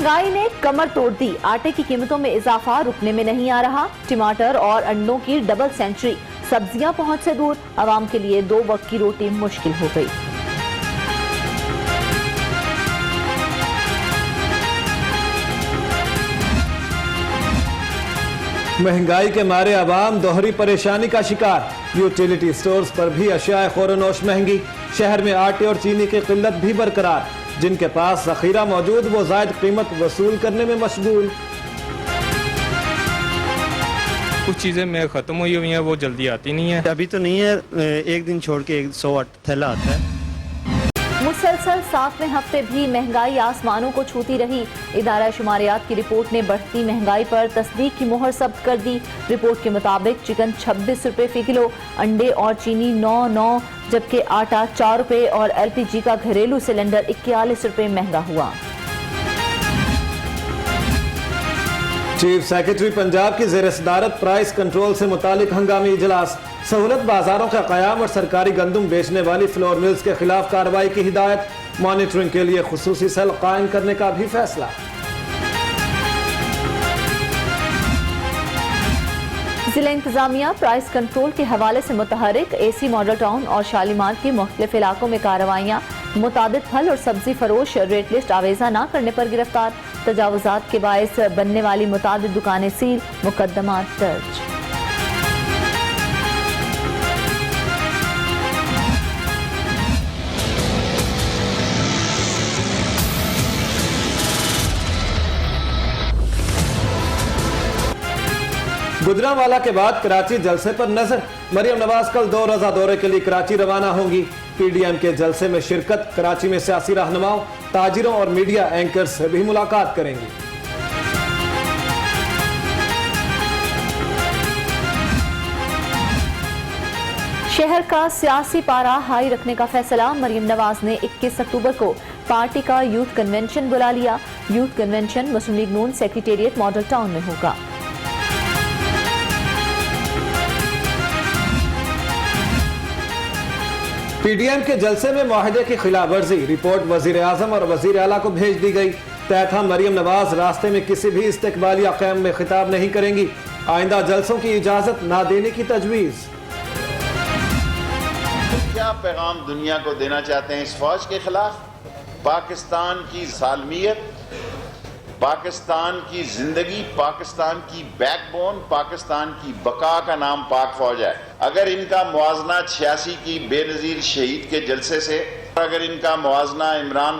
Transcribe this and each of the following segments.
महंगाई ने कमर तोड़ दी। आटे की कीमतों में इजाफा रुकने में नहीं आ रहा। टमाटर और अंडों की डबल सेंचुरी। सब्जियां पहुंच से दूर। आवाम के लिए 2 वक्त की रोटी मुश्किल हो गई। महंगाई के मारे आवाम दोहरी परेशानी का शिकार। यूटिलिटी स्टोर्स पर भी अशियाए खोरनोश महंगी। शहर में आटे और चीनी की किल्लत भी बरकरार। जिनके पास जखीरा मौजूद वो जायद कीमत वसूल करने में मशगूल। कुछ चीज़ें में ख़त्म हुई हैं, वो जल्दी आती नहीं है। अभी तो नहीं है, एक दिन छोड़ के 100 थैला आता है। मुसलसल 7वें हफ्ते भी महंगाई आसमानों को छूती रही। इदारा शुमारियात की रिपोर्ट ने बढ़ती महंगाई पर तस्दीक की मोहर जब्त कर दी। रिपोर्ट के मुताबिक चिकन 26 रुपए फी किलो, अंडे और चीनी 9 जबकि आटा 4 रुपए और LPG का घरेलू सिलेंडर 41 रुपए महंगा हुआ। चीफ सेक्रेटरी पंजाब की ज़ेर सदारत प्राइस कंट्रोल से मुतालिक हंगामी इजलास। सहूलत बाजारों का क़याम और सरकारी गंदम बेचने वाली फ्लोर मिल्स के खिलाफ कार्रवाई की हिदायत। मॉनिटरिंग के लिए खुसूसी सेल कायम करने का भी फैसला। जिला इंतजामिया प्राइस कंट्रोल के हवाले से मुतहरिक AC मॉडल टाउन और शालीमार के मुख्तलिफ इलाकों में कार्रवाइयाँ। मुतादिद फल और सब्जी फरोश रेट लिस्ट आवेजा न करने पर गिरफ्तार। तजावुजात के बायस बनने वाली मुतादिद दुकानें सील। मुकदमात दर्ज। गुजरांवाला के बाद कराची जलसे पर नजर। मरियम नवाज कल 2 रोजा दौरे के लिए कराची रवाना होंगी। PDM के जलसे में शिरकत। कराची में सियासी रहनुमाओं, ताजिरों और मीडिया एंकर से भी मुलाकात करेंगी। शहर का सियासी पारा हाई रखने का फैसला। मरियम नवाज ने 21 अक्टूबर को पार्टी का यूथ कन्वेंशन बुला लिया। यूथ कन्वेंशन मुस्लिम लीग नून सेक्रेटेरिएट मॉडल टाउन में होगा। PDM के जलसे में मुआहदे की खिलाफ वर्जी। रिपोर्ट वजीर आजम और वजीर आला को भेज दी गई। तय था मरियम नवाज रास्ते में किसी भी इस्तेकबालिया क़याम में खिताब नहीं करेंगी। आइंदा जलसों की इजाजत ना देने की तजवीज़। क्या पैगाम दुनिया को देना चाहते हैं इस फौज के खिलाफ? पाकिस्तान की सालमियत, पाकिस्तान की जिंदगी, पाकिस्तान की बैकबोन, पाकिस्तान की बका का नाम पाक फौज है। अगर इनका मुआजना 86 की बेनजीर शहीद के जलसे से, अगर इनका मुआजना इमरान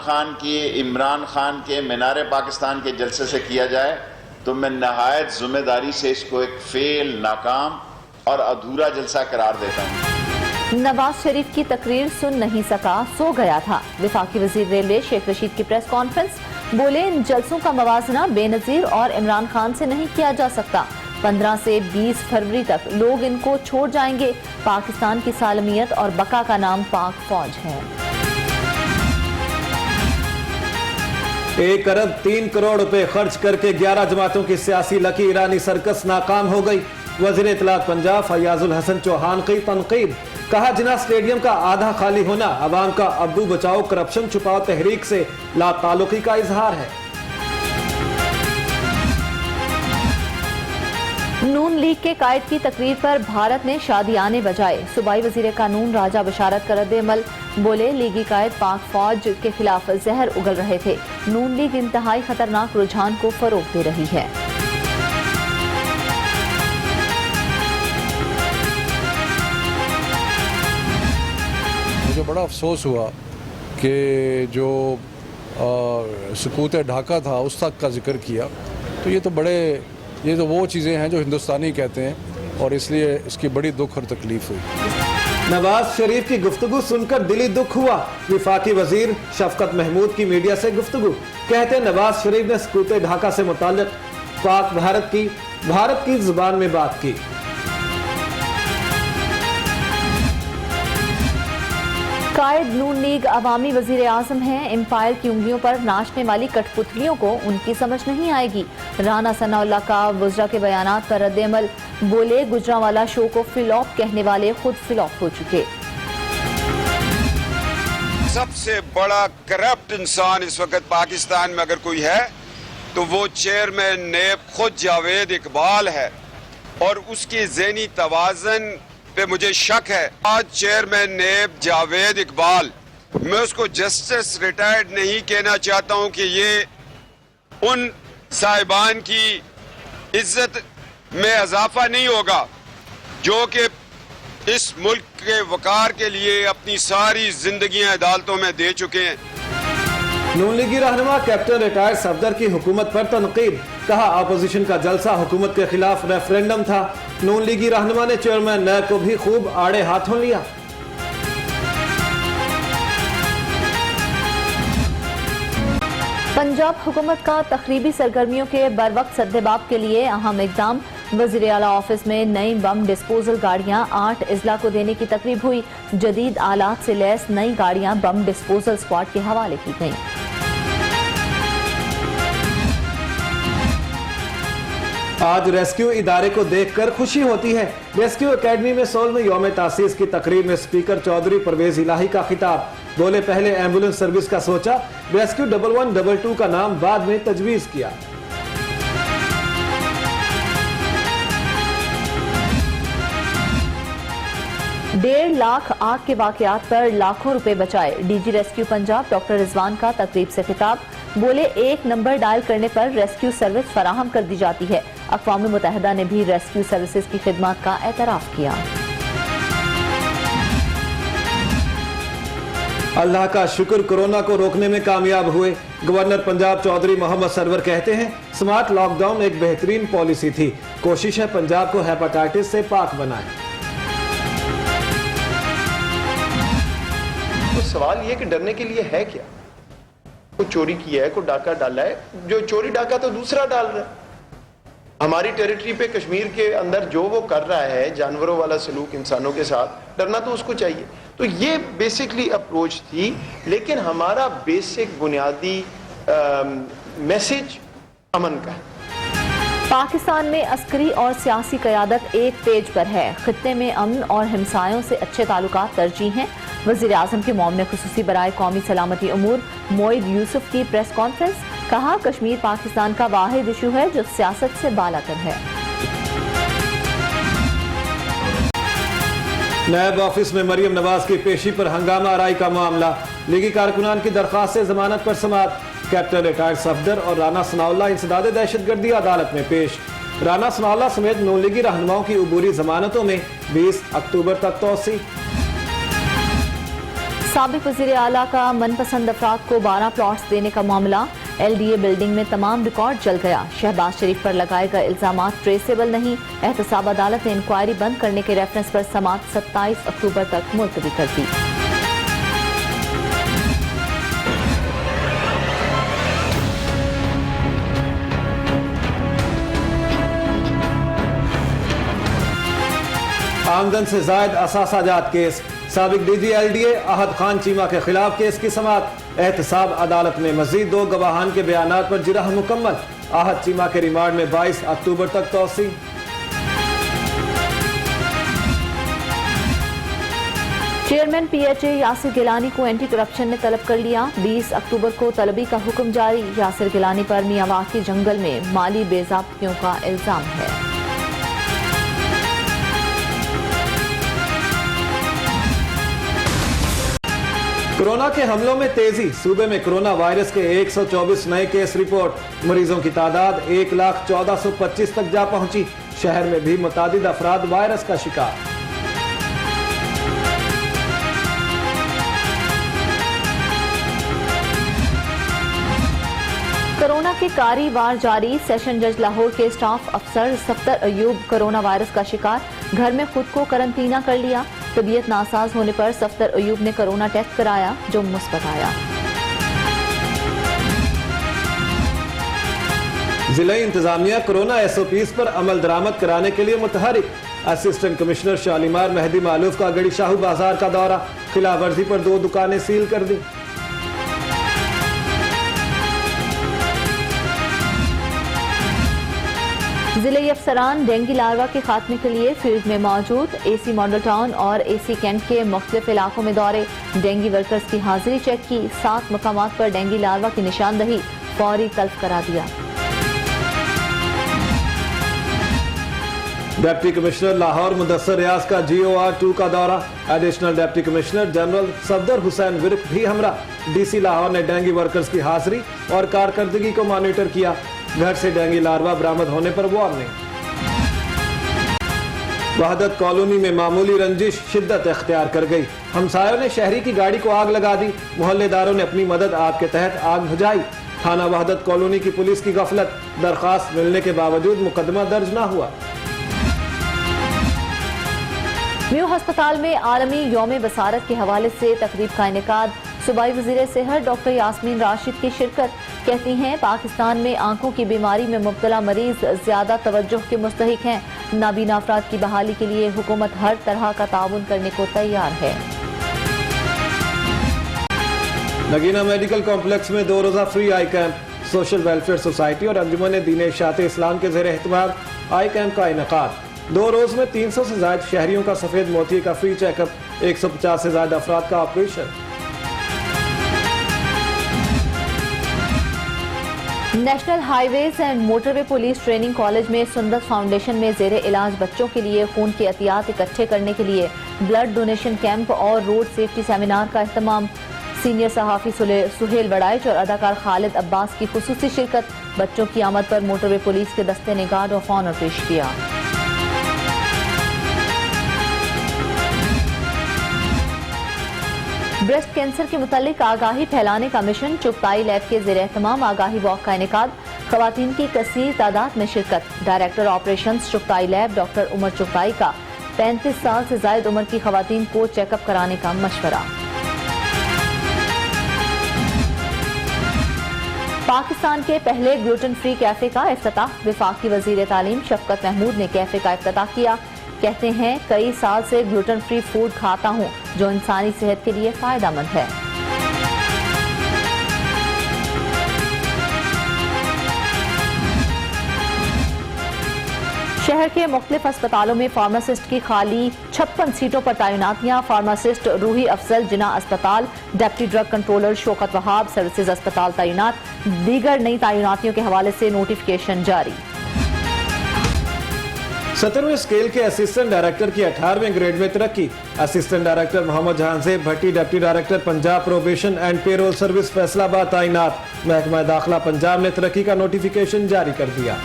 खान के मीनार पाकिस्तान के जलसे से किया जाए तो मैं नहायत जिम्मेदारी से इसको एक फेल, नाकाम और अधूरा जलसा करार देता हूँ। नवाज शरीफ की तकरीर सुन नहीं सका, सो गया था। वफाकी वजीर रेलवे शेख रशीद की प्रेस कॉन्फ्रेंस। बोले इन जलसों का मवाजना बेनजीर और इमरान खान से नहीं किया जा सकता। 15 से 20 फरवरी तक लोग इनको छोड़ जाएंगे। पाकिस्तान की सालमियत और बका का नाम पाक फौज है। 1 अरब 3 करोड़ रुपए खर्च करके 11 जमातों की सियासी लकी ईरानी सर्कस नाकाम हो गई। वज़ीर इत्तलात पंजाब फयाजुल हसन चौहान की तनकीद। कहा जिना स्टेडियम का आधा खाली होना अवाम का अब्दू बचाओ करप्शन छुपाओ तहरीक से लाताल्लुकी का इजहार है। नून लीग के कायद की तकरीर पर भारत ने शादियाने बजाए। सूबाई वजीर कानून राजा बशारत का रद्द-ए-अमल। बोले लीगी कायद पाक फौज के खिलाफ जहर उगल रहे थे। नून लीग इंतहाई खतरनाक रुझान को फरोग दे रही है। मुझे बड़ा अफसोस हुआ कि जो सकूत ढाका था उस तक का जिक्र किया। तो ये तो वो चीज़ें हैं जो हिंदुस्तानी कहते हैं और इसलिए इसकी बड़ी दुख और तकलीफ हुई। नवाज शरीफ की गुफ्तगू सुनकर दिली दुख हुआ। वफाकी वजीर शफकत महमूद की मीडिया से गुफ्तगू। कहते नवाज शरीफ ने सकूत ढाका से मुताल्लिक पाक भारत की जुबान में बात की। कायद नून लीग अवामी वजीर आजम हैं। एम्पायर की उंगलियों पर नाचने वाली कठपुतलियों को उनकी समझ नहीं आएगी। राना सनाउल्लाह का वज़रा के बयानात पर रद्द-ए-अमल। बोले गुजरांवाला शो को फ्लॉप कहने वाले खुद फ्लॉप हो चुके। सबसे बड़ा करप्ट इंसान इस वक्त पाकिस्तान में अगर कोई है तो वो चेयरमैन नेब खुद जावेद इकबाल है और उसकी ज़हनी तवाज़न पे मुझे शक है। आज चेयरमैन नेब जावेद इकबाल, मैं उसको जस्टिस रिटायर्ड नहीं कहना चाहता हूं कि ये उन साहिबान की इज्जत में इजाफा नहीं होगा जो कि इस मुल्क के वकार के लिए अपनी सारी जिंदगियां अदालतों में दे चुके हैं। नून लीगी रहनुमा कैप्टन रिटायर्ड सफदर की हुकूमत पर तनकीद, कहा अपोजिशन का जलसा हुकूमत के खिलाफ रेफरेंडम था। नून लीगी रहनुमा ने चेयरमैन नैब को भी खूब आड़े हाथों लिया। पंजाब हुकूमत का तखरीबी सरगर्मियों के बरवक्त सद्देबाब के लिए अहम इकदाम। वज़ीर आला ऑफिस में नई बम डिस्पोजल गाड़ियां 8 अजला को देने की तकरीब हुई। जदीद आलात से लैस नई गाड़ियां बम डिस्पोजल स्क्वाड के हवाले की गईं। आज रेस्क्यू इदारे को देखकर खुशी होती है। रेस्क्यू एकेडमी में 16वें यौम तासीस की तकरीब में स्पीकर चौधरी परवेज इलाही का खिताब। बोले, पहले एम्बुलेंस सर्विस का सोचा, रेस्क्यू 1122 का नाम बाद में तजवीज किया। डेढ़ लाख आग के वाकयात पर लाखों रुपए बचाए। DG rescue Punjab doctor Rizwan का तकरीब से खिताब। बोले, 1 नंबर डायल करने पर रेस्क्यू सर्विस फराहम कर दी जाती है। अक़वाम मुत्तहिदा ने भी रेस्क्यू सर्विसेज की खिदमत का एतराफ किया। अल्लाह का शुक्र, कोरोना को रोकने में कामयाब हुए। गवर्नर पंजाब चौधरी मोहम्मद सरवर कहते हैं, स्मार्ट लॉकडाउन एक बेहतरीन पॉलिसी थी। कोशिश है पंजाब को हेपेटाइटिस से पाक बनाए। तो सवाल ये कि डरने के लिए है क्या? कोई चोरी किया है, कोई डाका डाला है, जो चोरी डाका तो दूसरा डाल रहा है। हमारी टेरिटरी पे कश्मीर के अंदर जो वो कर रहा है, जानवरों वाला सलूक इंसानों के साथ, डरना तो उसको चाहिए। तो ये बेसिकली अप्रोच थी, लेकिन हमारा बेसिक बुनियादी मैसेज अमन का है। पाकिस्तान में अस्करी और सियासी क़यादत एक पेज पर है। खित्ते में अमन और हमसायों से अच्छे ताल्लुकात तरजीह हैं। वज़ीर आज़म के मोमिन खुसूसी बराए कौमी सलामती उमूर मोइद यूसुफ की प्रेस कॉन्फ्रेंस। कहा, कश्मीर पाकिस्तान का वाहिद इशू है जो सियासत से बालातर है। नैब ऑफिस में मरियम नवाज की पेशी पर हंगामा आराई का मामला। लीगी कारकुनान की दरख्वास्त से जमानत पर समाअत। कैप्टन रिटायर्ड सफदर और राना सनाउल्लाह इंसदाद दहशतगर्दी अदालत में पेश। राना सनाउल्लाह समेत नून लीगी रहनुमाओं की उबूरी जमानतों में 20 अक्टूबर तक तौसी। साबिक वज़ीर आला का मनपसंद अफराद को 12 प्लॉट्स देने का मामला। LDA बिल्डिंग में तमाम रिकॉर्ड जल गया। शहबाज शरीफ पर लगाए गए इल्जामात ट्रेसेबल नहीं। एहतसाब अदालत ने इंक्वायरी बंद करने के रेफरेंस पर समाअत 27 अक्टूबर तक मुलतवी कर दी। आमदन से जायद असासाजात केस। साबिक DG LDA अहद खान चीमा के खिलाफ केस की समाअत। एहतसाब अदालत में मजीद 2 गवाहान के बयानात पर जिरह मुकम्मल। अहद चीमा के रिमांड में 22 अक्टूबर तक तौसी। चेयरमैन PHA यासिर गिलानी को एंटी करप्शन ने तलब कर लिया। 20 अक्टूबर को तलबी का हुक्म जारी। यासिर गिलानी पर मियावाकी जंगल में माली बेज़ाब्तियों का इल्जाम है। कोरोना के हमलों में तेजी। सूबे में कोरोना वायरस के 124 नए केस रिपोर्ट। मरीजों की तादाद 1,14,25 तक जा पहुंची। शहर में भी मुतादिद अफराद वायरस का शिकार। कोरोना के कारी वार जारी। सेशन जज लाहौर के स्टाफ अफसर सफ्तर अयूब कोरोना वायरस का शिकार। घर में खुद को करंटीना कर लिया। तबीयत नासाज होने पर सफ्तर अयूब ने कोरोना टेस्ट कराया जो मुस्बत आया। जिला इंतजामिया कोरोना SOPs पर अमल दरामद कराने के लिए मुतहरिक। असिस्टेंट कमिश्नर शालीमार मेहदी मालूफ का गड़ी शाहू बाजार का दौरा। खिलाफ वर्जी पर 2 दुकानें सील कर दी। जिले अफसरान डेंगू लार्वा के खात्मे के लिए फील्ड में मौजूद। AC मॉडल टाउन और AC कैंट के मुख्तलिफ इलाकों में दौरे। डेंगू वर्कर्स की हाजिरी चेक की। 7 मकामात पर डेंगू लार्वा की निशानदही फौरी तल्फ करा दिया। डिप्टी कमिश्नर लाहौर मुदस्सर रियाज का GOR-2 का दौरा। Additional deputy commissioner general Safdar Hussain Virk भी हमरा। DC लाहौर ने डेंगू वर्कर्स की हाजिरी और कारकर्दगी को मॉनिटर किया। घर से डेंगू लार्वा बरामद होने पर वार्निंग। वहदत कॉलोनी में मामूली रंजिश शिद्दत इख्तियार कर गई। हमसायों ने शहरी की गाड़ी को आग लगा दी। मोहल्लेदारों ने अपनी मदद आग के तहत आग बुझाई। थाना वहदत कॉलोनी की पुलिस की गफलत, दरखास्त मिलने के बावजूद मुकदमा दर्ज न हुआ। म्यू अस्पताल में आलमी यौम बसारत के हवाले से तकरीब का इनेकाद। सूबाई वज़ीर सेहत डॉक्टर यास्मीन राशिद की शिरकत। कहती हैं पाकिस्तान में आंखों की बीमारी में मुब्तला मरीज ज्यादा तवज्जो के मुस्तहिक हैं। नाबीना अफराद की बहाली के लिए हुकूमत हर तरह का ताउन करने को तैयार है। नगीना मेडिकल कॉम्प्लेक्स में 2 रोजा फ्री आई कैंप। सोशल वेलफेयर सोसाइटी और अंजुमन दीन इशात इस्लाम के ज़ेर एहतमाम आई कैंप का इनेकाद। 2 रोज में 300 से ज्यादा शहरियों का सफेद मोती का फ्री चेकअप। 150 से ज्यादा अफराद का operation. National highways and motorway police training college में सुंदर फाउंडेशन में जेर इलाज बच्चों के लिए खून की एहतियात इकट्ठे करने के लिए ब्लड डोनेशन कैंप और रोड सेफ्टी सेमिनार का एहतमाम। सीनियर सहाफी सुहेल बड़ाइच और अदाकार खालिद अब्बास की खुसूसी शिरकत। बच्चों की आमद पर मोटरवे पुलिस के दस्ते ने गार्ड ऑफ ऑनर पेश किया। ब्रेस्ट कैंसर के मुतालिक आगाही फैलाने का मिशन चुगताई लैब के ज़ेर एहतमाम आगाही वॉक का इनेकाद। खवातीन की कसीर तादाद में शिरकत। Director operations Chughtai lab doctor Umar Chughtai का 35 साल से जायद उम्र की खवातीन को चेकअप कराने का मशवरा। पाकिस्तान के पहले ग्लूटेन फ्री कैफे का इफ्तिताह। वफाकी वजीर तालीम शफकत महमूद ने कैफे का इफ्तिताह किया। कहते हैं कई साल से ग्लूटेन फ्री फूड खाता हूं जो इंसानी सेहत के लिए फायदेमंद है। शहर के मुख्तलिफ अस्पतालों में फार्मासिस्ट की खाली 56 सीटों पर तैनातियां। फार्मासिस्ट रूही अफजल जिना अस्पताल, deputy drug controller Shaukat Wahab services अस्पताल तैनात। दीगर नई तैनातियों के हवाले से नोटिफिकेशन जारी। 17वें स्केल के असिस्टेंट डायरेक्टर की 18वें ग्रेड में तरक्की। Assistant director Mohammad Jahanzeb Bhatti deputy director Punjab probation and parole service Faisalabad तैनात। महकमा दाखिला पंजाब ने तरक्की का नोटिफिकेशन जारी कर दिया।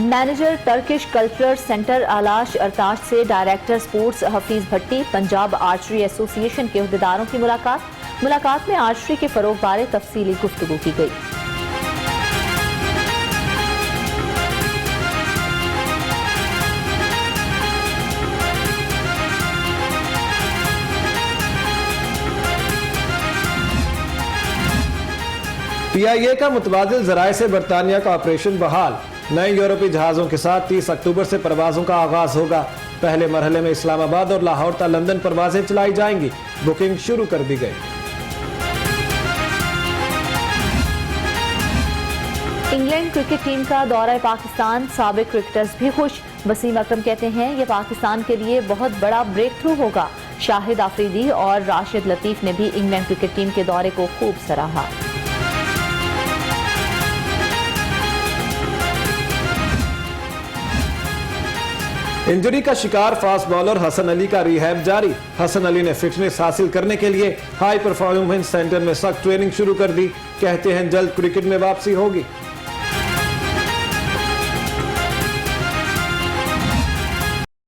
मैनेजर टर्किश कल्चरल सेंटर आलाश अरताश से डायरेक्टर स्पोर्ट्स हफीज भट्टी। पंजाब आर्चरी एसोसिएशन के अहदेदारों की मुलाकात में आर्चरी के फरोग बारे तफसीली गुफ्तगू की गई। PIA का मुतबादिल जराए से बरतानिया का ऑपरेशन बहाल। नए यूरोपीय जहाजों के साथ 30 अक्टूबर से परवाजों का आगाज होगा। पहले मरहले में इस्लामाबाद और लाहौर तक लंदन परवाजें चलाई जाएंगी। बुकिंग शुरू कर दी गई। इंग्लैंड क्रिकेट टीम का दौरा पाकिस्तान। साबिक क्रिकेटर्स भी खुश। वसीम अकरम कहते हैं यह पाकिस्तान के लिए बहुत बड़ा ब्रेक थ्रू होगा। शाहिद आफरीदी और राशिद लतीफ ने भी इंग्लैंड क्रिकेट टीम के दौरे को खूब सराहा। इंजरी का शिकार फास्ट बॉलर हसन अली का रिहैब जारी। हसन अली ने फिटनेस हासिल करने के लिए हाई परफॉर्मेंस सेंटर में सख्त ट्रेनिंग शुरू कर दी। कहते हैं जल्द क्रिकेट में वापसी होगी।